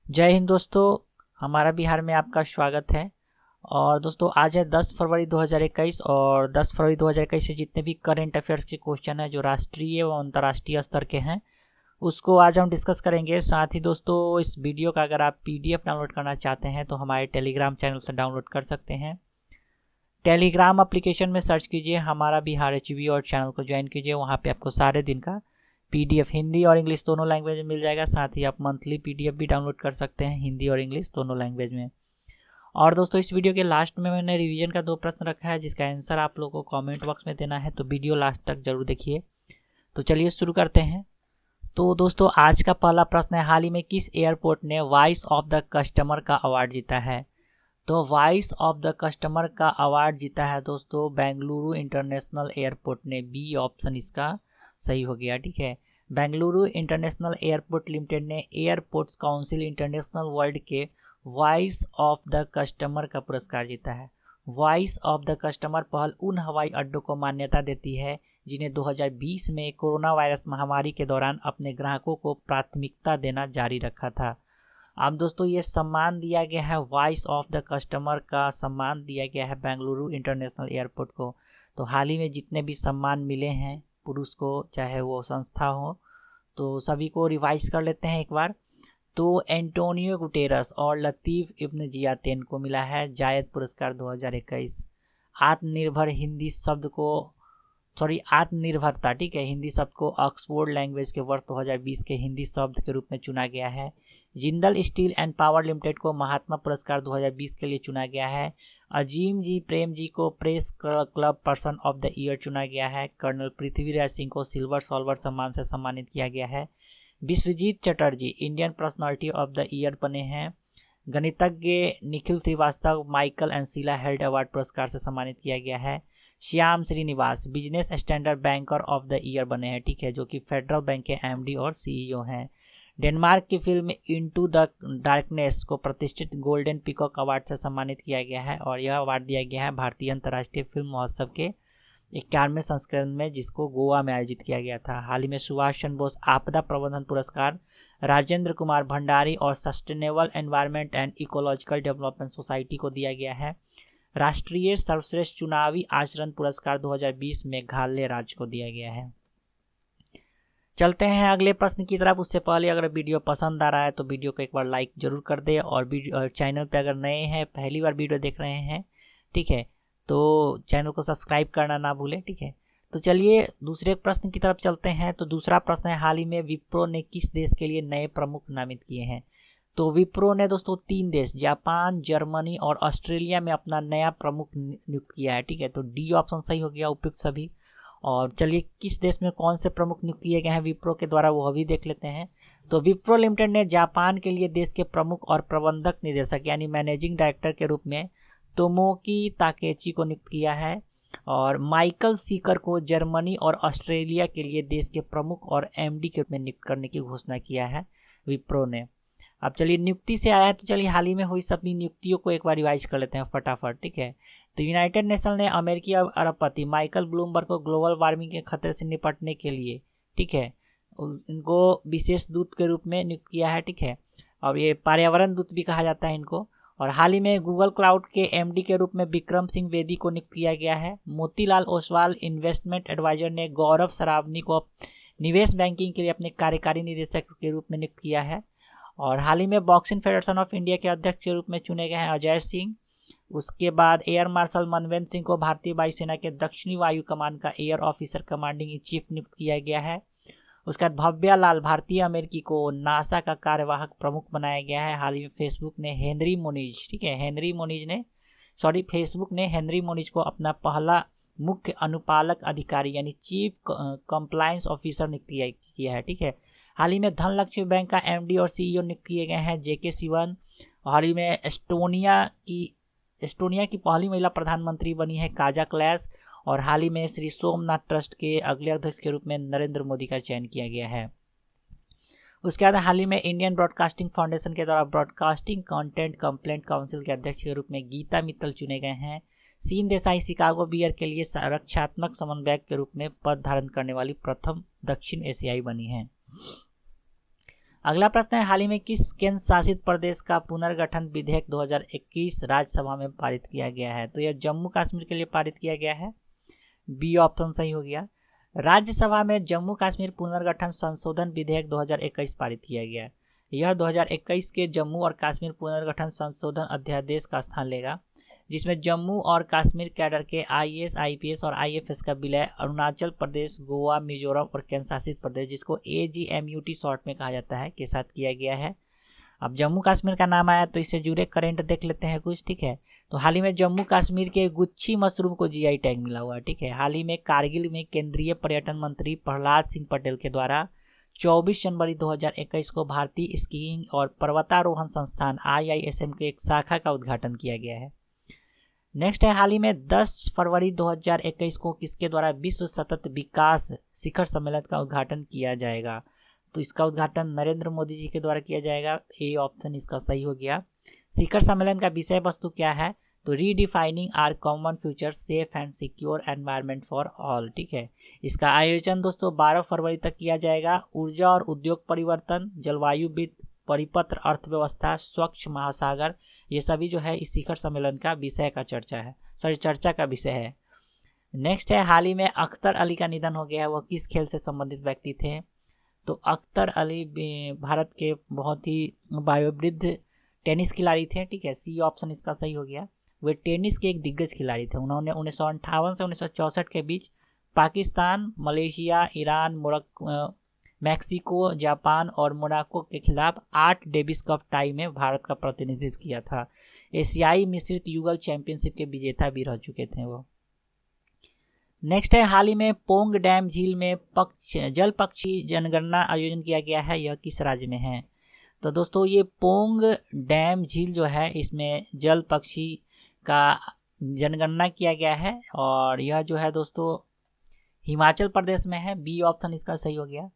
जय हिंद दोस्तों, हमारा बिहार में आपका स्वागत है। और दोस्तों आज है 10 फरवरी 2021 और 10 फरवरी 2021 से जितने भी करंट अफेयर्स के क्वेश्चन हैं जो राष्ट्रीय व अंतर्राष्ट्रीय स्तर के हैं उसको आज हम डिस्कस करेंगे। साथ ही दोस्तों इस वीडियो का अगर आप पीडीएफ डाउनलोड करना चाहते हैं तो हमारे टेलीग्राम चैनल से डाउनलोड कर सकते हैं। टेलीग्राम एप्लीकेशन में सर्च कीजिए हमारा बिहार एचबी और चैनल को ज्वाइन कीजिए। वहाँ पे आपको सारे दिन का पीडीएफ हिंदी और इंग्लिश दोनों लैंग्वेज में मिल जाएगा। साथ ही आप मंथली पीडीएफ भी डाउनलोड कर सकते हैं हिंदी और इंग्लिश दोनों लैंग्वेज में। और दोस्तों इस वीडियो के लास्ट में मैंने रिवीजन का 2 प्रश्न रखा है जिसका आंसर आप लोगों को कमेंट बॉक्स में देना है, तो वीडियो लास्ट तक जरूर देखिए। तो चलिए शुरू करते हैं। तो दोस्तों आज का पहला प्रश्न है, हाल ही में किस एयरपोर्ट ने वॉइस ऑफ द कस्टमर का अवार्ड जीता है? तो वॉइस ऑफ द कस्टमर का अवार्ड जीता है दोस्तों बेंगलुरु इंटरनेशनल एयरपोर्ट ने। बी ऑप्शन इसका सही हो गया। ठीक है, बेंगलुरु इंटरनेशनल एयरपोर्ट लिमिटेड ने एयरपोर्ट्स काउंसिल इंटरनेशनल वर्ल्ड के वॉइस ऑफ द कस्टमर का पुरस्कार जीता है। वॉइस ऑफ द कस्टमर पहल उन हवाई अड्डों को मान्यता देती है जिन्हें 2020 में कोरोना वायरस महामारी के दौरान अपने ग्राहकों को प्राथमिकता देना जारी रखा था। अब दोस्तों ये सम्मान दिया गया है, वॉइस ऑफ द कस्टमर का सम्मान दिया गया है बेंगलुरु इंटरनेशनल एयरपोर्ट को। तो हाल ही में जितने भी सम्मान मिले हैं पुरुष को, चाहे वो संस्था हो, तो सभी को रिवाइज कर लेते हैं एक बार। तो एंटोनियो गुटेरस और लतीफ़ इब्न जियातेन को मिला है जायद पुरस्कार 2021। आत्मनिर्भर हिंदी शब्द को आत्मनिर्भरता, ठीक है, हिंदी शब्द को ऑक्सफोर्ड लैंग्वेज के वर्ष 2020 के हिंदी शब्द के रूप में चुना गया है। Jindal steel and power limited को महात्मा पुरस्कार 2020 के लिए चुना गया है। अजीम जी प्रेम जी को press club person of the year चुना गया है। कर्नल पृथ्वीराज सिंह को सिल्वर सॉल्वर सम्मान से सम्मानित किया गया है। Biswajit Chatterjee Indian personality of the year बने हैं। गणितज्ञ Nikhil Srivastava Michael and Sheila Held award पुरस्कार से सम्मानित किया गया है। Shyam Srinivas Business Standard banker of the year बने हैं, ठीक है, जो कि फेडरल बैंक के एमडी और सीईओ हैं। डेनमार्क की फिल्म इनटू द डार्कनेस को प्रतिष्ठित गोल्डन पीकॉक अवार्ड से सम्मानित किया गया है और यह अवार्ड दिया गया है भारतीय अंतर्राष्ट्रीय फिल्म महोत्सव के 51वें संस्करण में, जिसको गोवा में आयोजित किया गया था। हाल ही में सुभाष चंद्र बोस आपदा प्रबंधन पुरस्कार राजेंद्र कुमार भंडारी और sustainable environment and ecological development society को दिया गया है। राष्ट्रीय सर्वश्रेष्ठ चुनावी आचरण पुरस्कार 2020 मेघालय राज्य को दिया गया है। चलते हैं अगले प्रश्न की तरफ। उससे पहले अगर वीडियो पसंद आ रहा है तो वीडियो को एक बार लाइक जरूर कर दे और चैनल पे अगर नए हैं, पहली बार वीडियो देख रहे हैं, ठीक है, तो चैनल को सब्सक्राइब करना ना भूलें। ठीक है, तो चलिए दूसरे प्रश्न की तरफ चलते हैं। तो दूसरा प्रश्न है, हाल ही में विप्रो ने किस देश के लिए नए प्रमुख नामित किए हैं? तो विप्रो ने दोस्तों 3 देश जापान, जर्मनी और ऑस्ट्रेलिया में अपना नया प्रमुख नियुक्त किया है। ठीक है, तो डी ऑप्शन सही हो गया उपयुक्त सभी। और चलिए किस देश में कौन से प्रमुख नियुक्त किए गए हैं विप्रो के द्वारा वो भी देख लेते हैं। तो विप्रो लिमिटेड ने जापान के लिए देश के प्रमुख और प्रबंधक निदेशक यानी मैनेजिंग डायरेक्टर के रूप में तोमोकी ताकेची को नियुक्त किया है और माइकल सीकर को जर्मनी और ऑस्ट्रेलिया के लिए देश के प्रमुख और एमडी के रूप में नियुक्त करने की घोषणा किया है विप्रो ने। अब चलिए नियुक्ति से आया है तो चलिए हाल ही में हुई सभी नियुक्तियों को एक बार रिवाइज कर लेते हैं फटाफट। ठीक है, तो यूनाइटेड नेशन ने अमेरिकी अरबपति माइकल ब्लूमबर्ग को ग्लोबल वार्मिंग के खतरे से निपटने के लिए, ठीक है, इनको विशेष दूत के रूप में नियुक्त किया है। ठीक है, और ये पर्यावरण दूत भी कहा जाता है इनको। और हाल ही में गूगल क्लाउड के एमडी के रूप में विक्रम सिंह बेदी को नियुक्त किया गया है। मोतीलाल ओसवाल इन्वेस्टमेंट एडवाइजर ने गौरव सरावनी को निवेश बैंकिंग के लिए अपने कार्यकारी निदेशक के रूप में नियुक्त किया है। और हाल ही में बॉक्सिंग फेडरेशन ऑफ इंडिया के अध्यक्ष के रूप में चुने गए हैं अजय सिंह। उसके बाद एयर मार्शल मनवेंद्र सिंह को भारतीय वायुसेना के दक्षिणी वायु कमान का air officer commanding in chief नियुक्त किया गया है। उसके बाद भव्या लाल भारतीय अमेरिकी को नासा का कार्यवाहक प्रमुख बनाया गया है। हाल ही में फेसबुक ने हेनरी मोनिज को अपना पहला मुख्य अनुपालक अधिकारी यानी चीफ कंप्लायंस ऑफिसर नियुक्त किया है। ठीक है, हाल ही में धनलक्ष्मी बैंक का एमडी और सीईओ नियुक्त किए गए हैं जेके सिवन। हाल ही में एस्टोनिया की पहली महिला प्रधानमंत्री बनी है काजा क्लैस। और हाल ही में श्री सोमनाथ ट्रस्ट के अगले अध्यक्ष के रूप में नरेंद्र मोदी का चयन किया गया है। उसके बाद हाल ही में इंडियन ब्रॉडकास्टिंग फाउंडेशन के द्वारा ब्रॉडकास्टिंग कंटेंट कंप्लेंट काउंसिल के अध्यक्ष के रूप में गीता मित्तल चुने गए हैं। सीन देसाई शिकागो बियर के लिए रक्षात्मक समन्वयक के रूप में पद धारण करने वाली प्रथम दक्षिण एशियाई बनी हैं। अगला प्रश्न है, हाल ही में किस केंद्र शासित प्रदेश का पुनर्गठन विधेयक 2021 राज्यसभा में पारित किया गया है? तो यह जम्मू कश्मीर के लिए पारित किया गया है। बी ऑप्शन सही हो गया। राज्यसभा में जम्मू कश्मीर पुनर्गठन संशोधन विधेयक 2021 पारित किया गया है। यह 2021 के जम्मू और कश्मीर पुनर्गठन संशोधन अध्यादेश का स्थान लेगा, जिसमें जम्मू और कश्मीर कैडर के आईएएस, आईपीएस और आईएफएस का विलय अरुणाचल प्रदेश, गोवा, मिजोरम और केंद्र शासित प्रदेश, जिसको एजीएमयूटी शॉर्ट में कहा जाता है, के साथ किया गया है। अब जम्मू कश्मीर का नाम आया तो इससे जुड़े करंट देख लेते हैं कुछ, ठीक है। तो हाल ही में जम्मू कश्मीर के गुच्छी मशरूम को जीआई टैग मिला हुआ है, ठीक है। हाल ही में कारगिल में केंद्रीय पर्यटन मंत्री प्रहलाद सिंह पटेल के द्वारा 24 जनवरी 2021 को भारतीय स्कीइंग और पर्वतारोहण संस्थान IISM के एक शाखा का उद्घाटन किया गया है। नेक्स्ट है, हाल ही में 10 फरवरी 2021 को किसके द्वारा विश्व सतत विकास शिखर सम्मेलन का उद्घाटन किया जाएगा? तो इसका उद्घाटन नरेंद्र मोदी जी के द्वारा किया जाएगा। ए ऑप्शन इसका सही हो गया। शिखर सम्मेलन का विषय वस्तु क्या है? तो redefining our common future, safe and secure environment for all, ठीक है। इसका आयोजन दोस्तों 12 फरवरी तक किया जाएगा। ऊर्जा और उद्योग परिवर्तन, जलवायु वित्त, परिपत्र अर्थव्यवस्था, स्वच्छ महासागर, ये सभी जो है इस शिखर सम्मेलन का विषय का चर्चा का विषय है। नेक्स्ट है, हाल ही में अख्तर अली का निधन हो गया है। वह किस खेल से संबंधित व्यक्ति थे? तो अख्तर अली भारत के बहुत ही वयोवृद्ध टेनिस खिलाड़ी थे, ठीक है। सी ऑप्शन इसका सही हो गया। वे टेनिस के एक दिग्गज खिलाड़ी थे। उन्होंने 1958 से 1964 के बीच Pakistan, Malaysia, Iran, Mexico, Japan और मोनाको के खिलाफ 8 डेविस कप टाई में भारत का प्रतिनिधित्व किया था। एशियाई मिश्रित युगल चैंपियनशिप के विजेता भी रह चुके थे वो। नेक्स्ट है, हाल ही में पोंग डैम झील में जल पक्षी जनगणना आयोजन किया गया है। यह किस राज्य में है? तो दोस्तों ये पोंग डैम झील जो है इसमें जल पक्षी का जनगणना किया गया है और यह जो है दोस्तों हिमाचल प्रदेश में है। बी ऑप्शन इसका सही हो गया।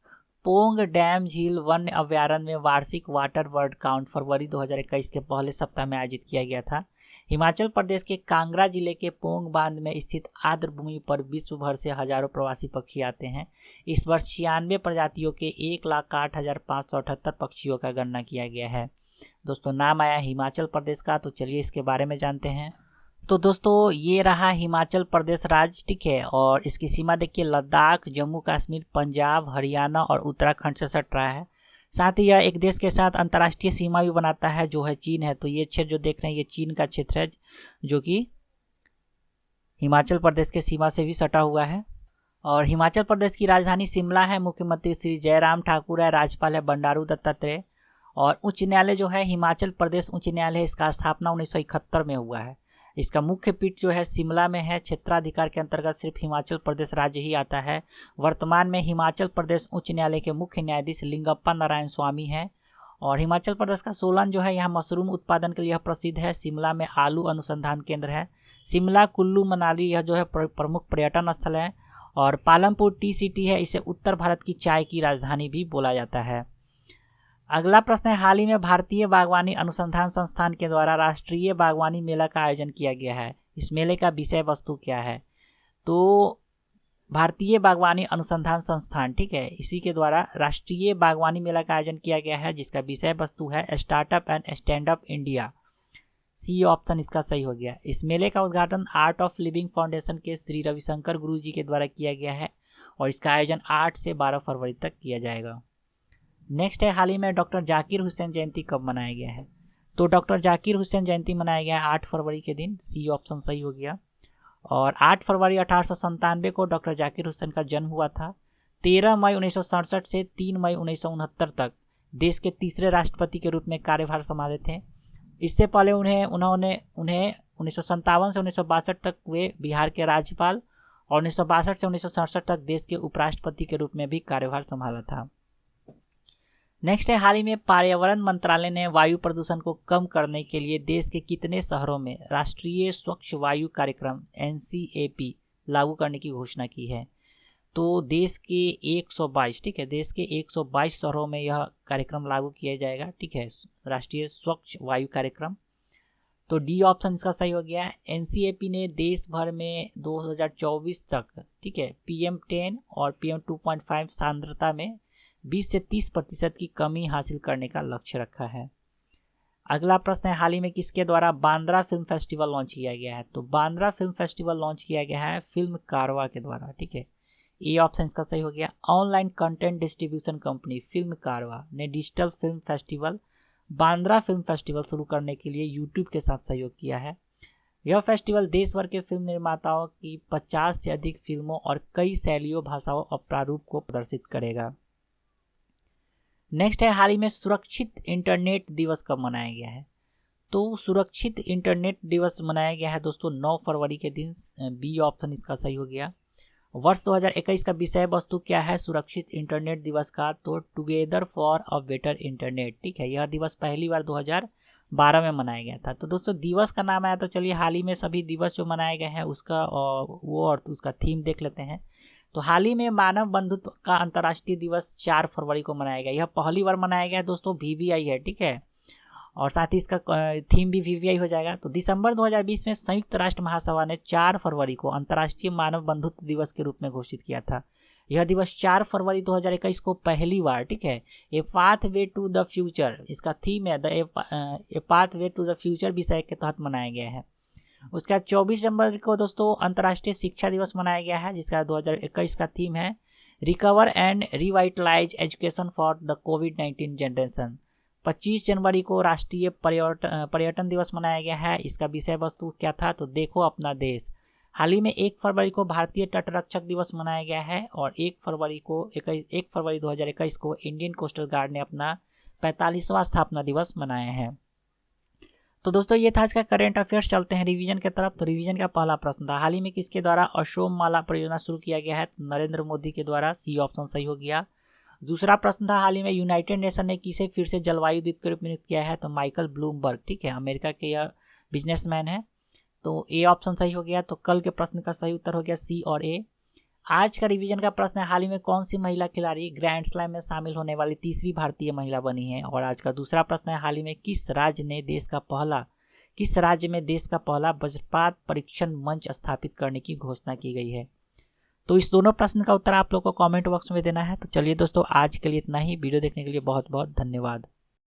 पोंग डैम झील वन्य अभ्यारण्य में वार्षिक वाटर बर्ड काउंट फरवरी 2021 के पहले सप्ताह में आयोजित किया गया था। हिमाचल प्रदेश के कांगड़ा जिले के पोंग बांध में स्थित आर्द्र भूमि पर विश्व भर से हजारों प्रवासी पक्षी आते हैं। इस वर्ष 96 प्रजातियों के 1,08,578 पक्षियों का गणना किया गया है। दोस्तों नाम आया हिमाचल प्रदेश का, तो चलिए इसके बारे में जानते हैं। तो दोस्तों ये रहा हिमाचल प्रदेश राज्य, ठीक है। और इसकी सीमा देखिए लद्दाख, जम्मू कश्मीर, पंजाब, हरियाणा और उत्तराखंड से सट रहा है। साथ ही यह एक देश के साथ अंतर्राष्ट्रीय सीमा भी बनाता है जो है चीन है। तो ये क्षेत्र जो देख रहे हैं ये चीन का क्षेत्र है जो कि हिमाचल प्रदेश के सीमा से भी सटा हुआ है। और हिमाचल प्रदेश की राजधानी शिमला है। मुख्यमंत्री श्री जयराम ठाकुर है। राज्यपाल है बंडारू दत्तात्रेय। और उच्च न्यायालय जो है हिमाचल प्रदेश उच्च न्यायालय, इसका स्थापना 1971 में हुआ है। इसका मुख्य पीठ जो है शिमला में है। क्षेत्राधिकार के अंतर्गत सिर्फ हिमाचल प्रदेश राज्य ही आता है। वर्तमान में हिमाचल प्रदेश उच्च न्यायालय के मुख्य न्यायाधीश लिंगप्पा नारायण स्वामी हैं। और हिमाचल प्रदेश का सोलन जो है यहाँ मशरूम उत्पादन के लिए प्रसिद्ध है। शिमला में आलू अनुसंधान केंद्र है। शिमला, कुल्लू, मनाली यह जो है प्रमुख पर्यटन स्थल है। और पालमपुर टी सिटी है। इसे उत्तर भारत की चाय की राजधानी भी बोला जाता है। अगला प्रश्न है, हाल ही में भारतीय बागवानी अनुसंधान संस्थान के द्वारा राष्ट्रीय बागवानी मेला का आयोजन किया गया है। इस मेले का विषय वस्तु क्या है? तो भारतीय बागवानी अनुसंधान संस्थान, ठीक है, इसी के द्वारा राष्ट्रीय बागवानी मेला का आयोजन किया गया है जिसका विषय वस्तु है startup and stand up India. C option इसका सही हो गया। इस मेले का उद्घाटन आर्ट ऑफ लिविंग फाउंडेशन के श्री रविशंकर गुरु जी के द्वारा किया गया है और इसका आयोजन 8 से 12 फरवरी तक किया जाएगा। नेक्स्ट है, हाल ही में डॉक्टर जाकिर हुसैन जयंती कब मनाया गया है? तो डॉक्टर जाकिर हुसैन जयंती मनाया गया है 8 फरवरी के दिन। सी ऑप्शन सही हो गया। और 8 फरवरी 1897 को डॉक्टर जाकिर हुसैन का जन्म हुआ था। 13 मई 1967 से 3 मई 1969 तक देश के तीसरे राष्ट्रपति के रूप में कार्यभार संभाले थे। इससे पहले उन्हें 1957 से 1962 तक वे बिहार के राज्यपाल और 1962 से 1967 तक देश के उपराष्ट्रपति के रूप में भी कार्यभार संभाला था। नेक्स्ट है, हाल ही में पर्यावरण मंत्रालय ने वायु प्रदूषण को कम करने के लिए देश के कितने शहरों में राष्ट्रीय स्वच्छ वायु कार्यक्रम NCAP लागू करने की घोषणा की है? तो देश के 122, ठीक है, देश के 122 शहरों में यह कार्यक्रम लागू किया जाएगा, ठीक है, राष्ट्रीय स्वच्छ वायु कार्यक्रम। तो डी ऑप्शन इसका सही हो गया। NCAP ने देश भर में 2024 तक, ठीक है, PM10 और PM2.5 सांद्रता में 20 से 30% की कमी हासिल करने का लक्ष्य रखा है। अगला प्रश्न है, हाल ही में किसके द्वारा बांद्रा फिल्म फेस्टिवल लॉन्च किया गया है? तो बांद्रा फिल्म फेस्टिवल लॉन्च किया गया है फिल्म कारवा के द्वारा। ठीक है, ये ऑप्शन इसका सही हो गया। Online content distribution company film कारवा ने digital film festival Bandra film festival शुरू करने के लिए यूट्यूब के साथ सहयोग किया है। यह फेस्टिवल देश भर के फिल्म निर्माताओं की 50 से अधिक फिल्मों और कई शैलियों, भाषाओं और प्रारूप को प्रदर्शित करेगा। नेक्स्ट है, हाल ही में सुरक्षित इंटरनेट दिवस कब मनाया गया है? तो सुरक्षित इंटरनेट दिवस मनाया गया है दोस्तों 9 फरवरी के दिन। बी ऑप्शन इसका सही हो गया। वर्ष 2021 का विषय वस्तु क्या है सुरक्षित इंटरनेट दिवस का? तो together for a better internet. ठीक है, यह दिवस पहली बार 2012 में मनाया गया था। तो दोस्तों दिवस का नाम आया, तो चलिए हाल ही में सभी दिवस जो मनाए गए हैं उसका वो और उसका थीम देख लेते हैं। तो हाल ही में मानव बंधुत्व का अंतर्राष्ट्रीय दिवस 4 फरवरी को मनाया गया। यह पहली बार मनाया गया दोस्तों, VVI है। ठीक है, और साथ ही इसका थीम भी VVI हो जाएगा। तो दिसंबर 2020 में संयुक्त राष्ट्र महासभा ने 4 फरवरी को अंतर्राष्ट्रीय मानव बंधुत्व दिवस के रूप में घोषित किया था। यह दिवस 4 फरवरी 2021 को पहली बार, ठीक है, a pathway to the future, इसका थीम है a pathway to the future विषय के तहत मनाया गया है। उसके बाद 24 जनवरी को दोस्तों अंतर्राष्ट्रीय शिक्षा दिवस मनाया गया है, जिसका 2021 का थीम है recover and revitalise education for the covid generation. 25 जनवरी को राष्ट्रीय पर्यटन दिवस मनाया गया है। इसका विषय वस्तु क्या था? तो देखो अपना देश। हाल ही में 1 फरवरी को भारतीय तटरक्षक दिवस मनाया गया है और 1 फरवरी 2021 को इंडियन कोस्टल गार्ड ने अपना 45वां स्थापना दिवस मनाया है। तो दोस्तों ये था आज का करंट अफेयर्स। चलते हैं रिवीजन की तरफ। तो रिवीजन का पहला प्रश्न था, हाल ही में किसके द्वारा असोम माला परियोजना शुरू किया गया है? नरेंद्र मोदी के द्वारा। सी ऑप्शन सही हो गया। दूसरा प्रश्न था, हाल ही में यूनाइटेड नेशन ने किसे फिर से जलवायु दूत के रूप में नियुक्त किया है? तो माइकल ब्लूमबर्ग। ठीक है, अमेरिका के यह बिजनेसमैन है। तो ए ऑप्शन सही हो गया। तो कल के प्रश्न का सही उत्तर हो गया सी और ए। आज का रिवीजन का प्रश्न है, हाल ही में कौन सी महिला खिलाड़ी ग्रैंड स्लैम में शामिल होने वाली तीसरी भारतीय महिला बनी है? और आज का दूसरा प्रश्न है, हाल ही में किस राज्य में देश का पहला वज्रपात परीक्षण मंच स्थापित करने की घोषणा की गई है? तो इस दोनों प्रश्न का उत्तर आप लोग को कमेंट बॉक्स में देना है। तो चलिए दोस्तों आज के लिए इतना ही। वीडियो देखने के लिए बहुत बहुत धन्यवाद।